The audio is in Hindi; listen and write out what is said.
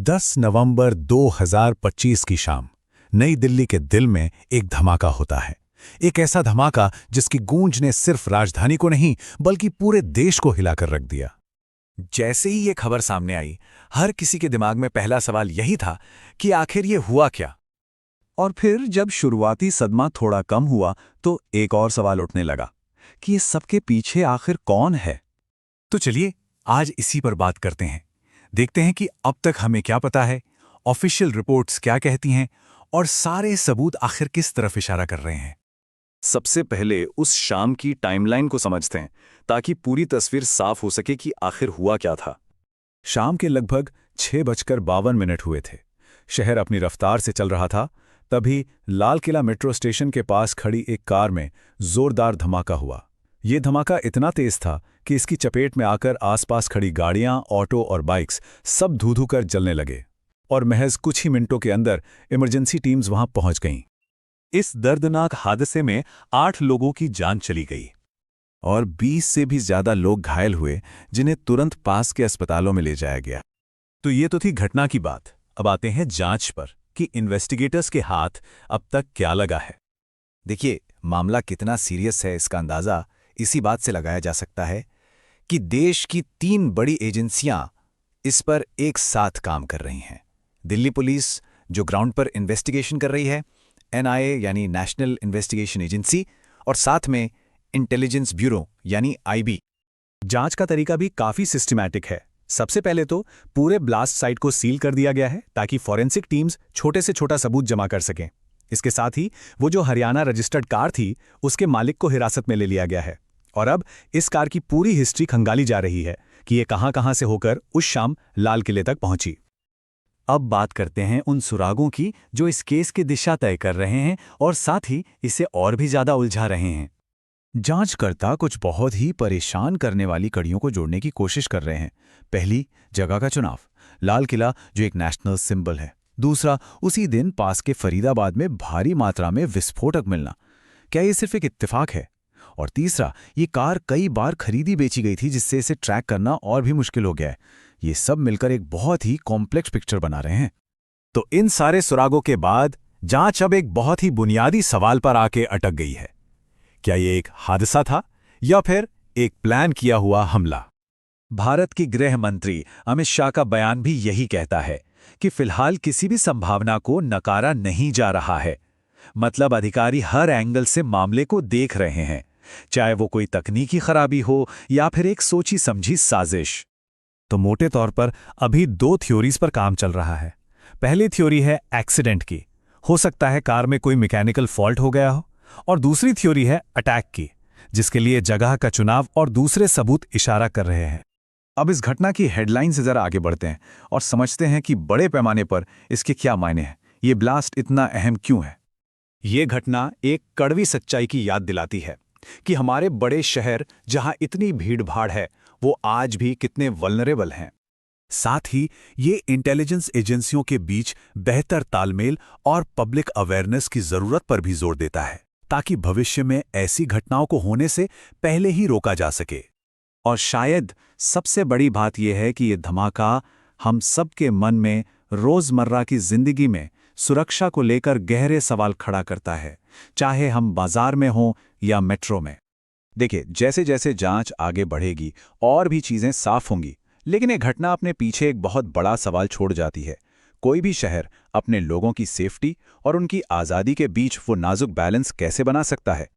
10 नवंबर 2025 की शाम नई दिल्ली के दिल में एक धमाका होता है। एक ऐसा धमाका जिसकी गूंज ने सिर्फ राजधानी को नहीं बल्कि पूरे देश को हिलाकर रख दिया। जैसे ही ये खबर सामने आई, हर किसी के दिमाग में पहला सवाल यही था कि आखिर ये हुआ क्या। और फिर जब शुरुआती सदमा थोड़ा कम हुआ तो एक और सवाल उठने लगा कि इस सबके पीछे आखिर कौन है। तो चलिए आज इसी पर बात करते हैं। देखते हैं कि अब तक हमें क्या पता है, ऑफिशियल रिपोर्ट्स क्या कहती हैं और सारे सबूत आखिर किस तरफ इशारा कर रहे हैं। सबसे पहले उस शाम की टाइमलाइन को समझते हैं ताकि पूरी तस्वीर साफ हो सके कि आखिर हुआ क्या था। शाम के लगभग 6:52 हुए थे। शहर अपनी रफ्तार से चल रहा था। तभी लाल किला मेट्रो स्टेशन के पास खड़ी एक कार में जोरदार धमाका हुआ। ये धमाका इतना तेज था कि इसकी चपेट में आकर आसपास खड़ी गाड़ियां, ऑटो और बाइक्स सब धू-धू कर जलने लगे और महज कुछ ही मिनटों के अंदर इमरजेंसी टीम्स वहां पहुंच गईं। इस दर्दनाक हादसे में 8 लोगों की जान चली गई और 20 से भी ज्यादा लोग घायल हुए, जिन्हें तुरंत पास के अस्पतालों में ले जाया गया। तो ये तो थी घटना की बात। अब आते हैं जांच पर कि इन्वेस्टिगेटर्स के हाथ अब तक क्या लगा है। देखिए, मामला कितना सीरियस है इसका अंदाजा इसी बात से लगाया जा सकता है कि देश की 3 बड़ी एजेंसियां इस पर एक साथ काम कर रही हैं। दिल्ली पुलिस, जो ग्राउंड पर इन्वेस्टिगेशन कर रही है, एनआईए यानी नेशनल इन्वेस्टिगेशन एजेंसी, और साथ में इंटेलिजेंस ब्यूरो यानी आईबी। जांच का तरीका भी काफी सिस्टमैटिक है। सबसे पहले तो पूरे ब्लास्ट साइट को सील कर दिया गया है ताकि फॉरेंसिक टीम्स छोटे से छोटा सबूत जमा कर सकें। इसके साथ ही वो जो हरियाणा रजिस्टर्ड कार थी, उसके मालिक को हिरासत में ले लिया गया है और अब इस कार की पूरी हिस्ट्री खंगाली जा रही है कि ये कहां-कहां से होकर उस शाम लाल किले तक पहुंची। अब बात करते हैं उन सुरागों की जो इस केस की दिशा तय कर रहे हैं और साथ ही इसे और भी ज्यादा उलझा रहे हैं। जांचकर्ता कुछ बहुत ही परेशान करने वाली कड़ियों को जोड़ने की कोशिश कर रहे हैं। पहली, जगह का चुनाव। लाल किला जो एक नेशनल सिंबल है। दूसरा, उसी दिन पास के फरीदाबाद में भारी मात्रा में विस्फोटक मिलना। क्या ये सिर्फ एक इत्तेफाक है? और तीसरा, ये कार कई बार खरीदी बेची गई थी, जिससे इसे ट्रैक करना और भी मुश्किल हो गया है। ये सब मिलकर एक बहुत ही कॉम्प्लेक्स पिक्चर बना रहे हैं। तो इन सारे सुरागों के बाद जांच अब एक बहुत ही बुनियादी सवाल पर आके अटक गई है। क्या ये एक हादसा था या फिर एक प्लान किया हुआ हमला? भारत की गृह मंत्री अमित शाह का बयान भी यही कहता है कि फिलहाल किसी भी संभावना को नकारा नहीं जा रहा है। मतलब अधिकारी हर एंगल से मामले को देख रहे हैं, चाहे वो कोई तकनीकी खराबी हो या फिर एक सोची समझी साजिश। तो मोटे तौर पर अभी 2 थ्योरीज पर काम चल रहा है। पहली थ्योरी है एक्सीडेंट की, हो सकता है कार में कोई मैकेनिकल फॉल्ट हो गया हो। और दूसरी थ्योरी है अटैक की, जिसके लिए जगह का चुनाव और दूसरे सबूत इशारा कर रहे हैं। अब इस घटना की हेडलाइन से जरा आगे बढ़ते हैं और समझते हैं कि बड़े पैमाने पर इसके क्या मायने हैं। ये ब्लास्ट इतना अहम क्यों है? ये घटना एक कड़वी सच्चाई की याद दिलाती है कि हमारे बड़े शहर, जहां इतनी भीड़-भाड़ है, वो आज भी कितने वल्नरेबल हैं। साथ ही ये इंटेलिजेंस एजेंसियों के बीच बेहतर तालमेल और पब्लिक अवेयरनेस की जरूरत पर भी जोर देता है, ताकि भविष्य में ऐसी घटनाओं को होने से पहले ही रोका जा सके। और शायद सबसे बड़ी बात यह है कि ये धमाका हम सबके मन में रोजमर्रा की जिंदगी में सुरक्षा को लेकर गहरे सवाल खड़ा करता है, चाहे हम बाजार में हों या मेट्रो में। देखिए, जैसे जैसे जांच आगे बढ़ेगी और भी चीजें साफ होंगी, लेकिन ये घटना अपने पीछे एक बहुत बड़ा सवाल छोड़ जाती है। कोई भी शहर अपने लोगों की सेफ्टी और उनकी आज़ादी के बीच वो नाजुक बैलेंस कैसे बना सकता है?